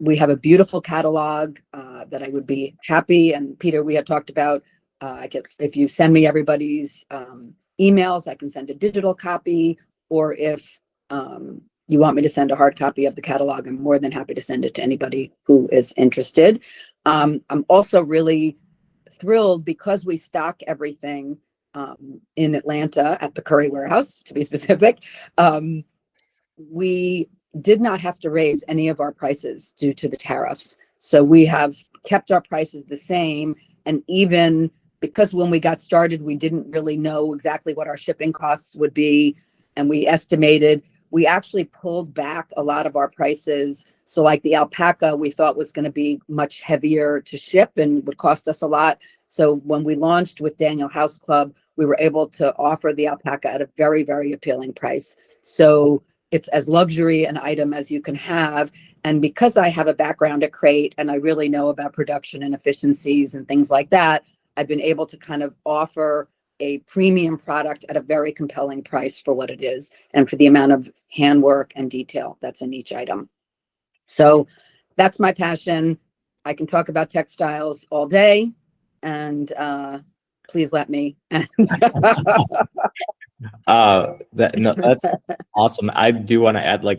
We have a beautiful catalog that I would be happy. And Peter, we had talked about, if you send me everybody's emails, I can send a digital copy, or if you want me to send a hard copy of the catalog, I'm more than happy to send it to anybody who is interested. I'm also really thrilled because we stock everything in Atlanta at the Curry warehouse, to be specific. We did not have to raise any of our prices due to the tariffs. So we have kept our prices the same. And even because when we got started, we didn't really know exactly what our shipping costs would be. And we estimated, we actually pulled back a lot of our prices. So like the alpaca, we thought was going to be much heavier to ship and would cost us a lot. So when we launched with Daniel House Club, we were able to offer the alpaca at a very, very appealing price. So it's as luxury an item as you can have. And because I have a background at Crate and I really know about production and efficiencies and things like that, I've been able to kind of offer a premium product at a very compelling price for what it is and for the amount of handwork and detail that's in each item. So that's my passion. I can talk about textiles all day, and please let me. That's awesome. I do want to add, like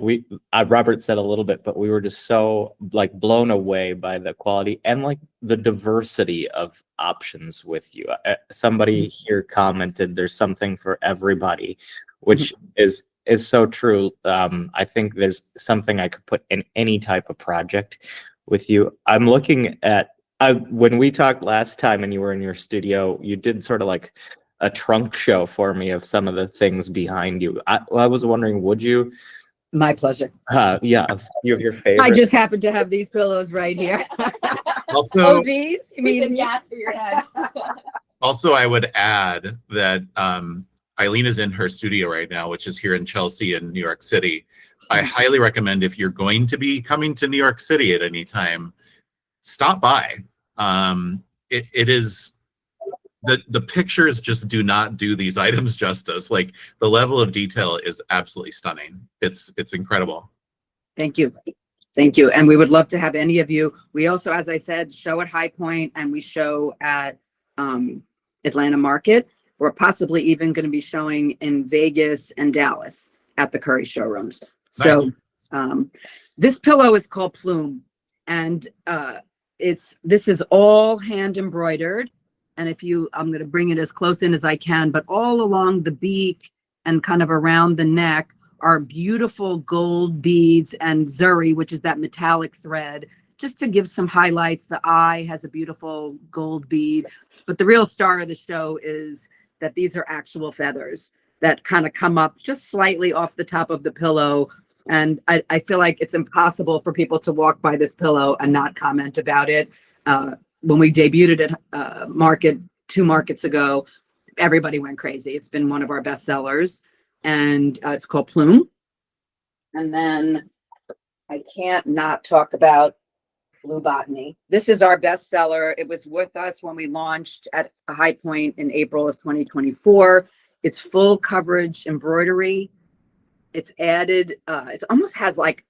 Robert said a little bit, but we were just so like blown away by the quality and like the diversity of options with you. Somebody here commented there's something for everybody, which is so true. I think there's something I could put in any type of project with you. I'm looking at when we talked last time and you were in your studio, you did sort of like a trunk show for me of some of the things behind you. I was wondering, would you? My pleasure. Yeah, a few of your favorites. I just happen to have these pillows right here. Also, these? You mean for your head? Also, I would add that Eileen is in her studio right now, which is here in Chelsea in New York City. I highly recommend, if you're going to be coming to New York City at any time, stop by. It is the pictures just do not do these items justice. Like, the level of detail is absolutely stunning. It's incredible. Thank you. Thank you. And we would love to have any of you. We also, as I said, show at High Point, and we show at Atlanta Market. We're possibly even going to be showing in Vegas and Dallas at the Curry showrooms. So this pillow is called Plume, and this is all hand embroidered. And I'm going to bring it as close in as I can, but all along the beak and kind of around the neck are beautiful gold beads and zuri, which is that metallic thread, just to give some highlights. The eye has a beautiful gold bead, but the real star of the show is that these are actual feathers that kind of come up just slightly off the top of the pillow. And I feel like it's impossible for people to walk by this pillow and not comment about it. When we debuted it at 2 markets ago, everybody went crazy. It's been one of our best sellers, and it's called Plume. And then I can't not talk about Blue Botany. This is our best seller. It was with us when we launched at a High Point in April of 2024. It's full coverage embroidery. It's added, it almost has like,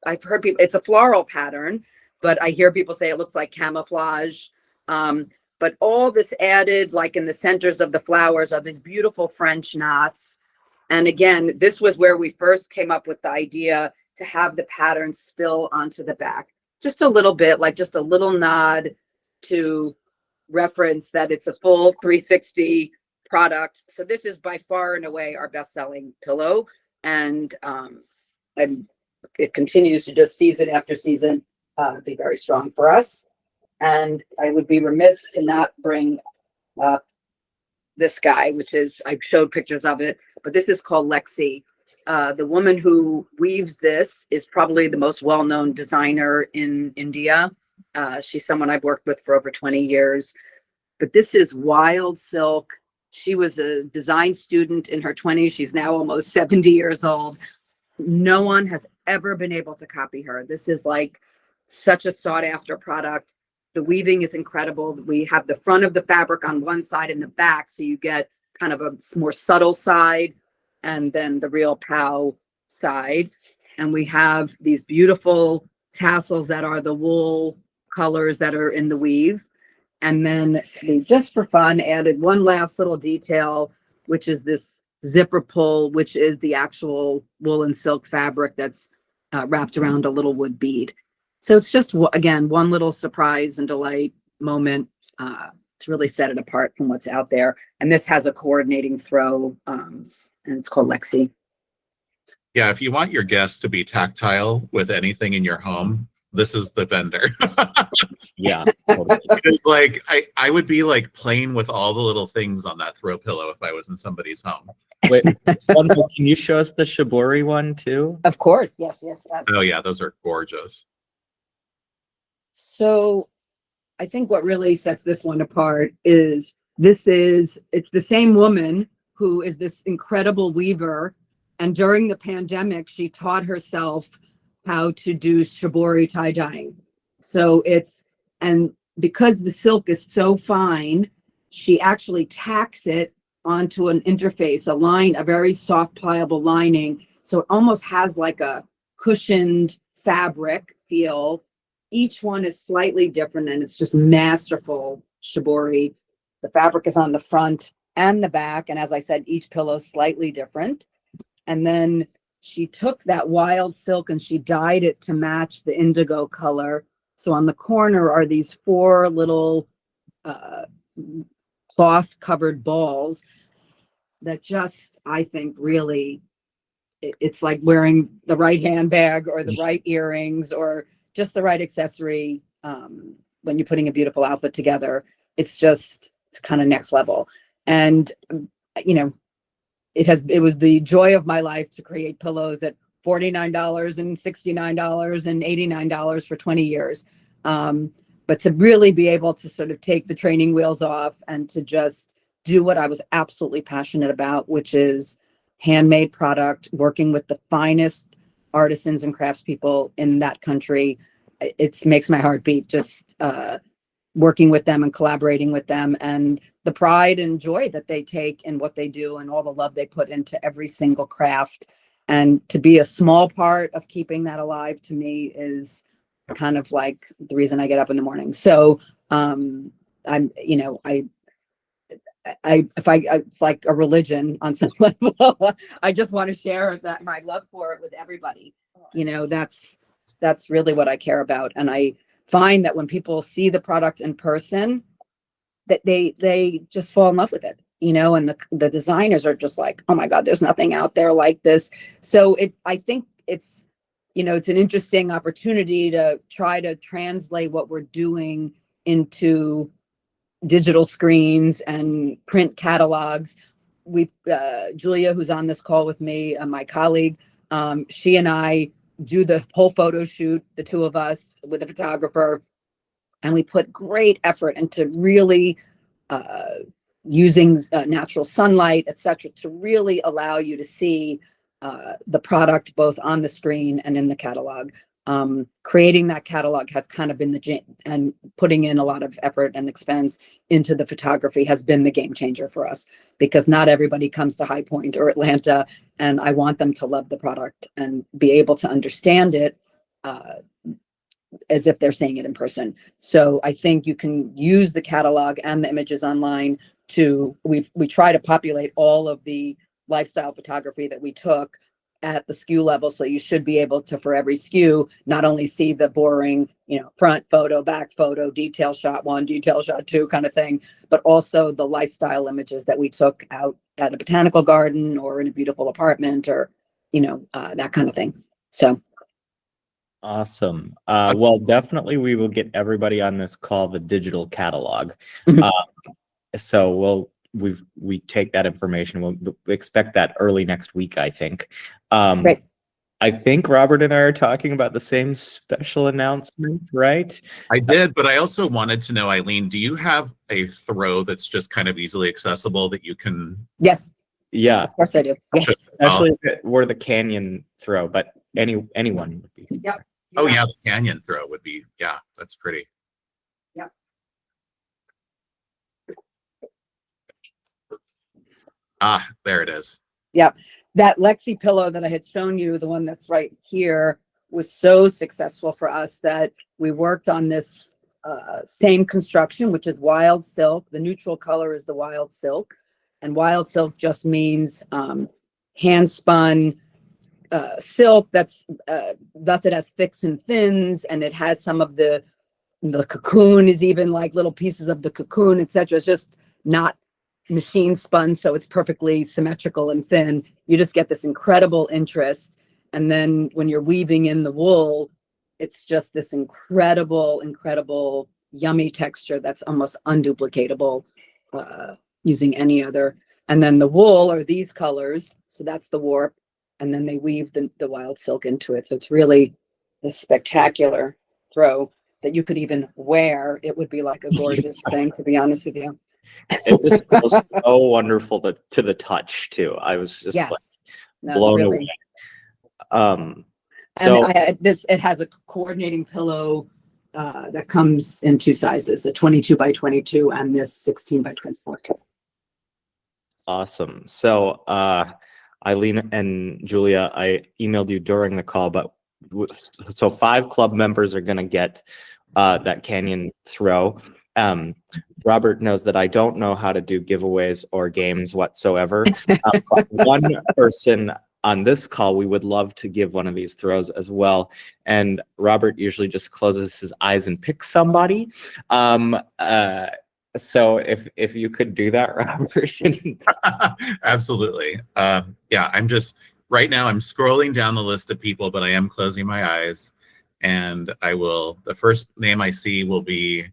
I've heard people, it's a floral pattern, but I hear people say it looks like camouflage. But all this added, like in the centers of the flowers, are these beautiful French knots. And again, this was where we first came up with the idea to have the pattern spill onto the back. Just a little bit, like just a little nod to reference that it's a full 360 product. So this is by far and away our best-selling pillow. And it continues to just season after season be very strong for us. And I would be remiss to not bring up this guy, which is, I've showed pictures of it, but this is called Lexi. The woman who weaves this is probably the most well-known designer in India. She's someone I've worked with for over 20 years. But this is wild silk. She was a design student in her 20s. She's now almost 70 years old. No one has ever been able to copy her. This is like such a sought after product. The weaving is incredible. We have the front of the fabric on one side and the back, so you get kind of a more subtle side and then the real POW side. And we have these beautiful tassels that are the wool colors that are in the weave. And then we, just for fun, added one last little detail, which is this zipper pull, which is the actual wool and silk fabric that's wrapped around a little wood bead. So it's just, again, one little surprise and delight moment to really set it apart from what's out there. And this has a coordinating throw, and it's called Lexi. Yeah, if you want your guests to be tactile with anything in your home, this is the vendor. Yeah. Totally. It's like, I would be like playing with all the little things on that throw pillow if I was in somebody's home. Wait, one more, can you show us the shibori one too? Of course. Yes, yes, yes. Oh yeah, those are gorgeous. So I think what really sets this one apart is it's the same woman who is this incredible weaver. And during the pandemic, she taught herself how to do shibori tie dyeing. So and because the silk is so fine, she actually tacks it onto an interface, a very soft, pliable lining. So it almost has like a cushioned fabric feel. Each one is slightly different and it's just masterful shibori. The fabric is on the front and the back. And as I said, each pillow is slightly different. And then she took that wild silk and she dyed it to match the indigo color. So on the corner are these 4 little cloth covered balls that just, I think, really, it's like wearing the right handbag or the right earrings or just the right accessory when you're putting a beautiful outfit together. It's kind of next level. And, you know, it was the joy of my life to create pillows at $49 and $69 and $89 for 20 years. But to really be able to sort of take the training wheels off and to just do what I was absolutely passionate about, which is handmade product, working with the finest artisans and craftspeople in that country. It makes my heart beat just working with them and collaborating with them, and the pride and joy that they take in what they do and all the love they put into every single craft. And to be a small part of keeping that alive, to me, is kind of like the reason I get up in the morning. So it's like a religion on some level. I just want to share that my love for it with everybody. You know, that's really what I care about. And I find that when people see the product in person, that they just fall in love with it, you know, and the designers are just like, oh my God, there's nothing out there like this. So I think it's, you know, it's an interesting opportunity to try to translate what we're doing into digital screens and print catalogs. Julia, who's on this call with me, my colleague, she and I do the whole photo shoot, the two of us with a photographer, and we put great effort into really using natural sunlight, etc., to really allow you to see the product both on the screen and in the catalog. Creating that catalog has kind of been and putting in a lot of effort and expense into the photography has been the game changer for us, because not everybody comes to High Point or Atlanta, and I want them to love the product and be able to understand it as if they're seeing it in person. So I think you can use the catalog and the images online we try to populate all of the lifestyle photography that we took at the SKU level. So you should be able to, for every SKU, not only see the boring, you know, front photo, back photo, detail shot 1, detail shot 2 kind of thing, but also the lifestyle images that we took out at a botanical garden or in a beautiful apartment, or, you know, that kind of thing. So. Awesome. Well, definitely we will get everybody on this call the digital catalog. So we take that information. We'll expect that early next week, I think. Great. I think Robert and I are talking about the same special announcement, right? I did, but I also wanted to know, Eileen, do you have a throw that's just kind of easily accessible that you can? Yes. Yeah. Of course I do. Yes. Especially if it were the canyon throw, but anyone would be. Yep. Oh yeah, the canyon throw would be, yeah, that's pretty. Yep. Ah, there it is. Yep. That Lexi pillow that I had shown you, the one that's right here, was so successful for us that we worked on this same construction, which is wild silk. The neutral color is the wild silk, and wild silk just means hand spun silk. That's thus it has thicks and thins, and it has some of the cocoon is even like little pieces of the cocoon, etc. It's just not machine spun, so it's perfectly symmetrical and thin. You just get this incredible interest, and then when you're weaving in the wool, it's just this incredible yummy texture that's almost unduplicatable using any other. And then the wool are these colors, so that's the warp, and then they weave the wild silk into it. So it's really this spectacular throw that you could even wear. It would be like a gorgeous thing, to be honest with you. It just feels so wonderful to the touch too. I was just like blown away. So it has a coordinating pillow that comes in 2 sizes, a 22 by 22 and this 16 by 24. Awesome. So, Eileen and Julia, I emailed you during the call, but so 5 club members are going to get that canyon throw. Robert knows that I don't know how to do giveaways or games whatsoever. But one person on this call, we would love to give one of these throws as well. And Robert usually just closes his eyes and picks somebody. So if you could do that, Robert. Absolutely. Yeah, I'm just right now I'm scrolling down the list of people, but I am closing my eyes, and I will. The first name I see will be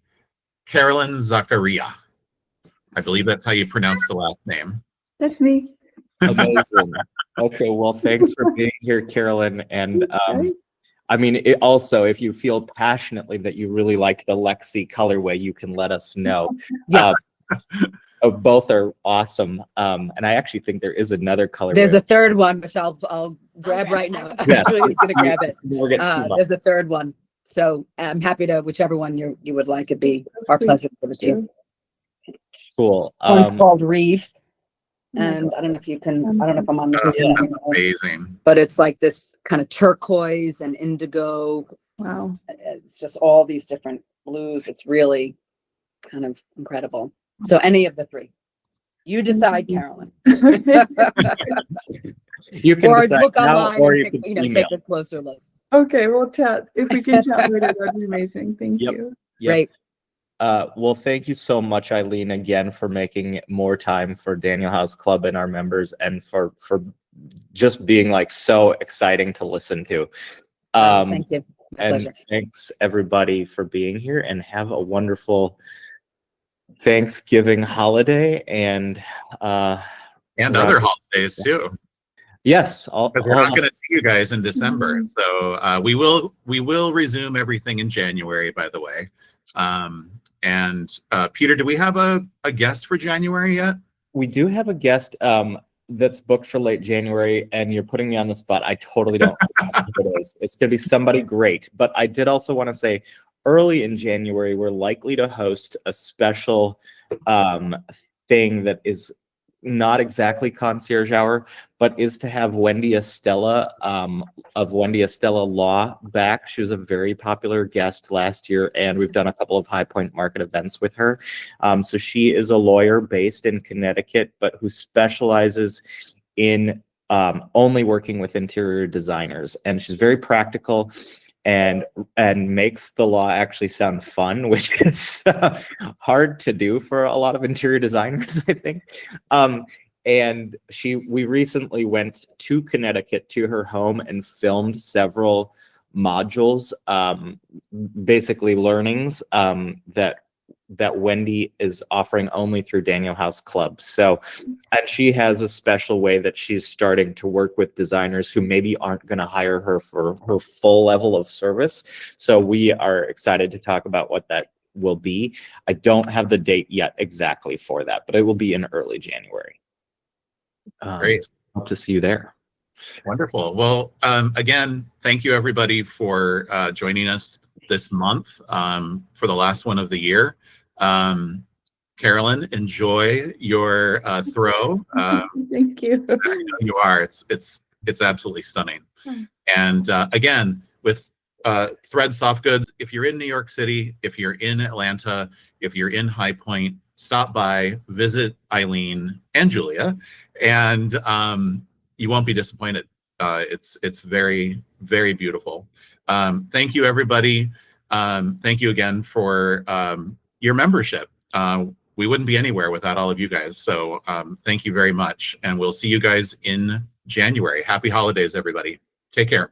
Carolyn Zakaria. I believe that's how you pronounce the last name. That's me. Amazing. Okay, well, thanks for being here, Carolyn. And I mean, it also, if you feel passionately that you really like the Lexi colorway, you can let us know. Yeah. Both are awesome. And I actually think there is another colorway. There's a third one, which I'll grab right now. Yes. Julie's gonna grab it. We'll get too much. There's a third one. So I'm happy to, whichever one you would like, it'd be our pleasure to give it to you. Cool. One's called Reef. And I don't know if you can, I don't know if I'm on this, That's amazing. but it's like this kind of turquoise and indigo. Wow. It's just all these different blues. It's really kind of incredible. So any of the 3. You decide, Carolyn. You can Or decide look now, online or and you take, can email. take a closer look. Okay, we'll chat. If we can chat later, that'd be amazing. Thank Yep. you. Yep. Great. Well, thank you so much, Eileen, again, for making more time for Daniel House Club and our members, and for just being like so exciting to listen to. Thank you. My And pleasure. thanks everybody for being here, and have a wonderful Thanksgiving holiday and Other holidays too. yes, But we're not going to see you guys in December, so we will resume everything in January. By the way, and Peter, do we have a guest for January yet? we do have a guest that's booked for late January, and you're putting me on the spot. I totally don't know who it is. It's going to be somebody great. But I did also want to say early in January, we're likely to host a special thing that is not exactly concierge hour, but is to have Wendy Estella of Wendy Estella Law back. She was a very popular guest last year, and we've done a couple of High Point Market events with her. So she is a lawyer based in Connecticut, but who specializes in only working with interior designers. And she's very practical and makes the law actually sound fun, which is hard to do for a lot of interior designers, I think. And we recently went to Connecticut to her home and filmed several modules, basically learnings that Wendy is offering only through Daniel House Club. So, and she has a special way that she's starting to work with designers who maybe aren't going to hire her for her full level of service. So we are excited to talk about what that will be. I don't have the date yet exactly for that, but it will be in early January. Great. Hope to see you there. Wonderful. Well, again, thank you everybody for joining us this month for the last one of the year. Carolyn, enjoy your throw. Thank you. You are. It's absolutely stunning. And again, with Thread Soft Goods, if you're in New York City, if you're in Atlanta, if you're in High Point, stop by, visit Eileen and Julia, and you won't be disappointed. It's very, very beautiful. Thank you, everybody. Thank you again for your membership. We wouldn't be anywhere without all of you guys. So thank you very much. And we'll see you guys in January. Happy holidays, everybody. Take care.